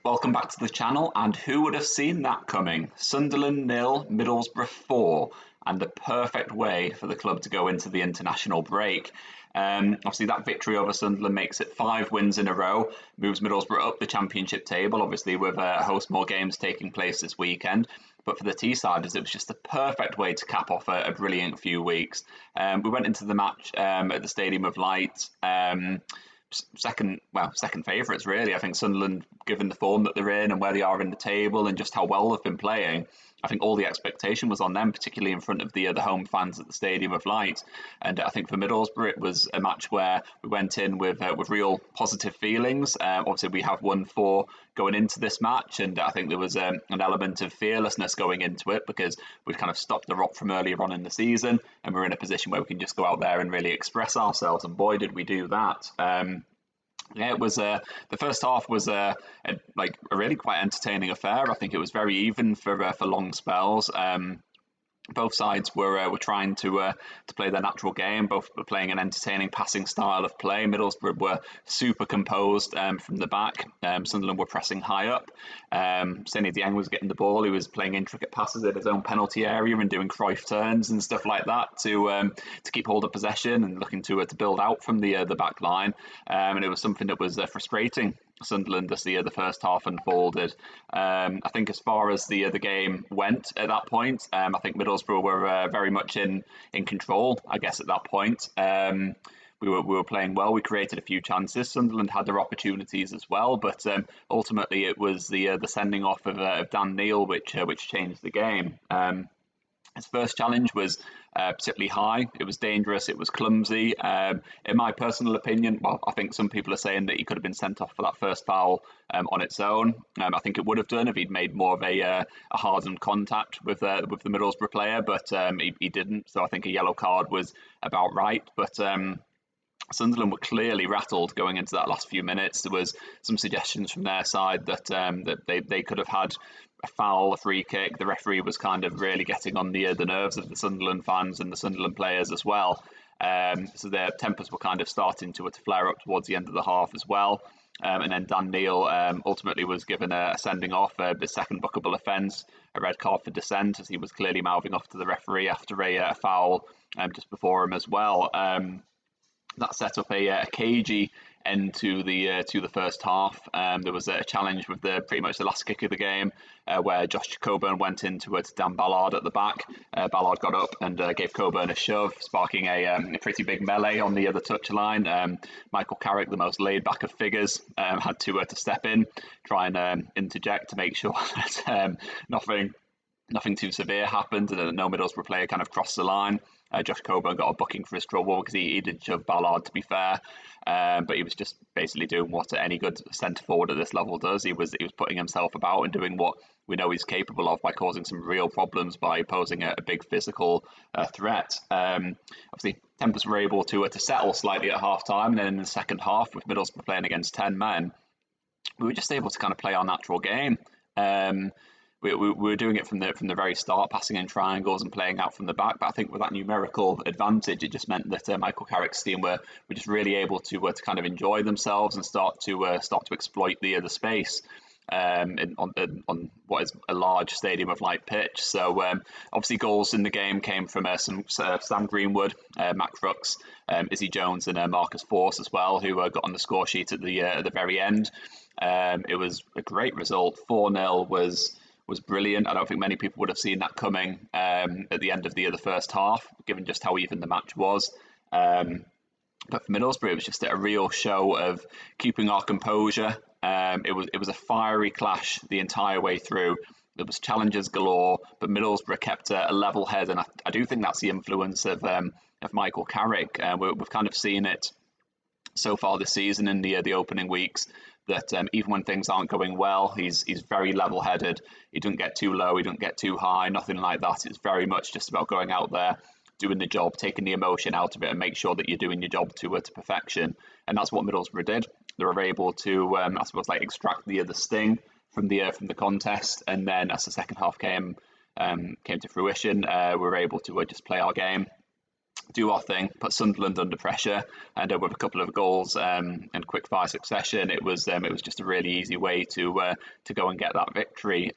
Welcome back to the channel, and who would have seen that coming? Sunderland nil, Middlesbrough 4, and the perfect way for the club to go into the international break. Obviously that victory over Sunderland makes it 5 wins in a row, moves Middlesbrough up the championship table, obviously with a host more games taking place this weekend. But for the T-siders, it was just the perfect way to cap off a brilliant few weeks. We went into the match at the Stadium of Light. Second favourites really. I think Sunderland, given the form that they're in and where they are in the table and just how well they've been playing, I think all the expectation was on them, particularly in front of the home fans at the Stadium of Light. And I think for Middlesbrough, it was a match where we went in with real positive feelings. Obviously, we have 1-4 going into this match, and I think there was an element of fearlessness going into it because we'd kind of stopped the rot from earlier on in the season, and we're in a position where we can just go out there and really express ourselves. And boy, did we do that! It was the first half was a really quite entertaining affair. I think it was very even for long spells. Both sides were trying to play their natural game. Both were playing an entertaining passing style of play. Middlesbrough were super composed from the back. Sunderland were pressing high up. Seny Dieng was getting the ball. He was playing intricate passes in his own penalty area and doing Cruyff turns and stuff like that to keep hold of possession and looking to build out from the back line. And it was something that was frustrating Sunderland as the first half unfolded. I think as far as the game went at that point, I think Middlesbrough were very much in control, I guess, at that point. We were playing well. We created a few chances. Sunderland had their opportunities as well, but ultimately it was the sending off of Dan Neil which changed the game. His first challenge was particularly high. It was dangerous. It was clumsy. In my personal opinion, well, I think some people are saying that he could have been sent off for that first foul on its own. I think it would have done if he'd made more of a hardened contact with the Middlesbrough player, but he didn't. So I think a yellow card was about right. But Sunderland were clearly rattled going into that last few minutes. There was some suggestions from their side that they could have had a foul, a free kick. The referee was kind of really getting on the nerves of the Sunderland fans and the Sunderland players as well. So their tempers were kind of starting to flare up towards the end of the half as well. And then Dan Neil ultimately was given a sending off, the second bookable offence, a red card for dissent, as he was clearly mouthing off to the referee after a foul just before him as well. That set up a cagey end to the first half. There was a challenge with pretty much the last kick of the game where Josh Coburn went into Dan Ballard at the back. Ballard got up and gave Coburn a shove, sparking a pretty big melee on the other touchline. Michael Carrick, the most laid back of figures, had to step in, try and interject to make sure that nothing too severe happened and no Middlesbrough player kind of crossed the line. Josh Coburn got a booking for his trouble because he did shove Ballard, to be fair, but he was just basically doing what any good centre forward at this level does. He was putting himself about and doing what we know he's capable of by causing some real problems by posing a big physical threat. Obviously, tempers were able to settle slightly at half time, and then in the second half, with Middlesbrough playing against 10 men, we were just able to kind of play our natural game. We were doing it from the very start, passing in triangles and playing out from the back. But I think with that numerical advantage, it just meant that Michael Carrick's team were just really able to kind of enjoy themselves and start to exploit the space on what is a large Stadium of Light pitch. So obviously goals in the game came from some Sam Greenwood, Matt Crooks, Izzy Jones, and Marcus Force as well, who got on the score sheet at the very end. It was a great result. 4-0 was brilliant. I don't think many people would have seen that coming at the end of the first half, given just how even the match was. But for Middlesbrough, it was just a real show of keeping our composure. It was a fiery clash the entire way through. There was challenges galore, but Middlesbrough kept a level head, and I do think that's the influence of Michael Carrick. We've kind of seen it so far this season in the opening weeks, that even when things aren't going well, he's very level-headed. He doesn't get too low, he doesn't get too high, nothing like that. It's very much just about going out there, doing the job, taking the emotion out of it, and make sure that you're doing your job to perfection. And that's what Middlesbrough did. They were able to, I suppose, extract the sting from the contest. And then as the second half came to fruition, we were able to just play our game. do our thing, put Sunderland under pressure, and with a couple of goals in quick fire succession, it was just a really easy way to go and get that victory.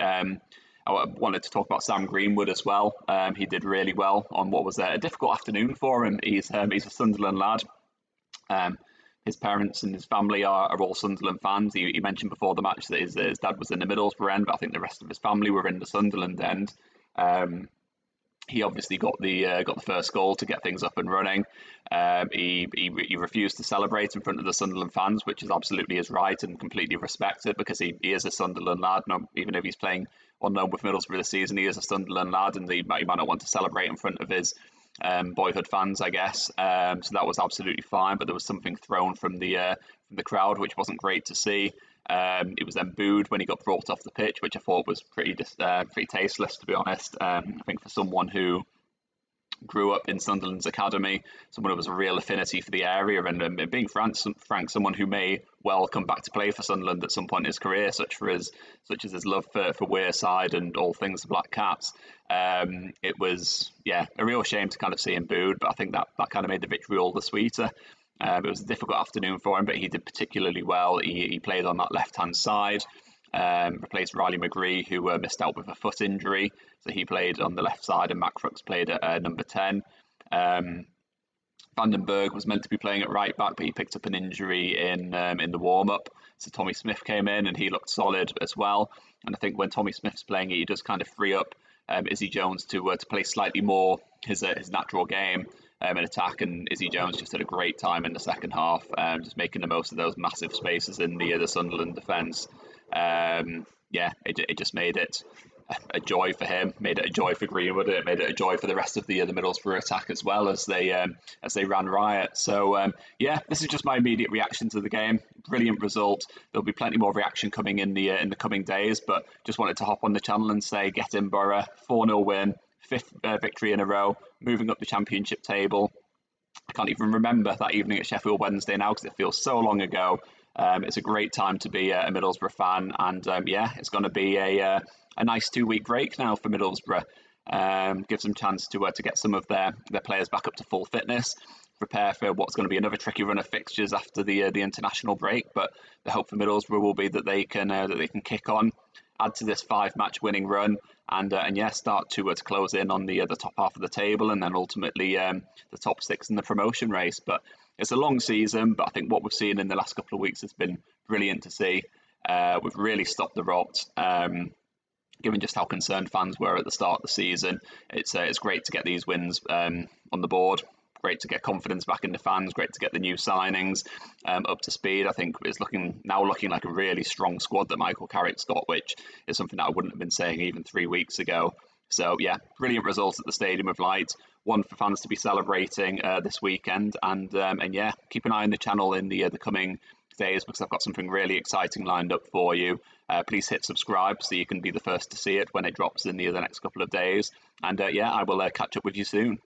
I wanted to talk about Sam Greenwood as well. He did really well on what was a difficult afternoon for him. He's a Sunderland lad. His parents and his family are all Sunderland fans. He mentioned before the match that his dad was in the Middlesbrough end, but I think the rest of his family were in the Sunderland end. He obviously got the first goal to get things up and running. He refused to celebrate in front of the Sunderland fans, which is absolutely his right and completely respected, because he is a Sunderland lad. No, even if he's playing unknown with Middlesbrough this season, he is a Sunderland lad, and he might not want to celebrate in front of his boyhood fans, I guess. So that was absolutely fine, but there was something thrown from the crowd, which wasn't great to see. It was then booed when he got brought off the pitch, which I thought was pretty tasteless, to be honest. I think for someone who grew up in Sunderland's academy, someone who has a real affinity for the area, and being frank, someone who may well come back to play for Sunderland at some point in his career, such as his love for Wearside and all things Black Cats. It was a real shame to kind of see him booed, but I think that kind of made the victory all the sweeter. It was a difficult afternoon for him, but he did particularly well. He played on that left-hand side, replaced Riley McGree, who missed out with a foot injury. So he played on the left side, and Mac Crooks played at number 10. Vandenberg was meant to be playing at right back, but he picked up an injury in the warm-up. So Tommy Smith came in, and he looked solid as well. And I think when Tommy Smith's playing, he does kind of free up Izzy Jones to play slightly more his natural game in attack, and Izzy Jones just had a great time in the second half, just making the most of those massive spaces in the Sunderland defence. It just made it a joy for him, made it a joy for Greenwood, it made it a joy for the rest of the Middlesbrough attack as well, as they ran riot. So this is just my immediate reaction to the game. Brilliant result. There'll be plenty more reaction coming in the coming days, but just wanted to hop on the channel and say, get in Boro, 4-0 win, 5th victory in a row, moving up the championship table. I can't even remember that evening at Sheffield Wednesday now, because it feels so long ago. It's a great time to be a Middlesbrough fan, and it's going to be a nice 2-week break now for Middlesbrough. Gives them chance to get some of their players back up to full fitness, prepare for what's going to be another tricky run of fixtures after the international break. But the hope for Middlesbrough will be that they can kick on, add to this 5-match winning run, and start to close in on the top half of the table, and then ultimately the top 6 in the promotion race. But it's a long season, but I think what we've seen in the last couple of weeks has been brilliant to see. We've really stopped the rot. Given just how concerned fans were at the start of the season, it's great to get these wins on the board. Great to get confidence back in the fans. Great to get the new signings up to speed. I think it's looking like a really strong squad that Michael Carrick's got, which is something that I wouldn't have been saying even 3 weeks ago. So brilliant results at the Stadium of Light. One for fans to be celebrating this weekend, and keep an eye on the channel in the coming days, because I've got something really exciting lined up for you. Please hit subscribe so you can be the first to see it when it drops in the next couple of days. And I will catch up with you soon.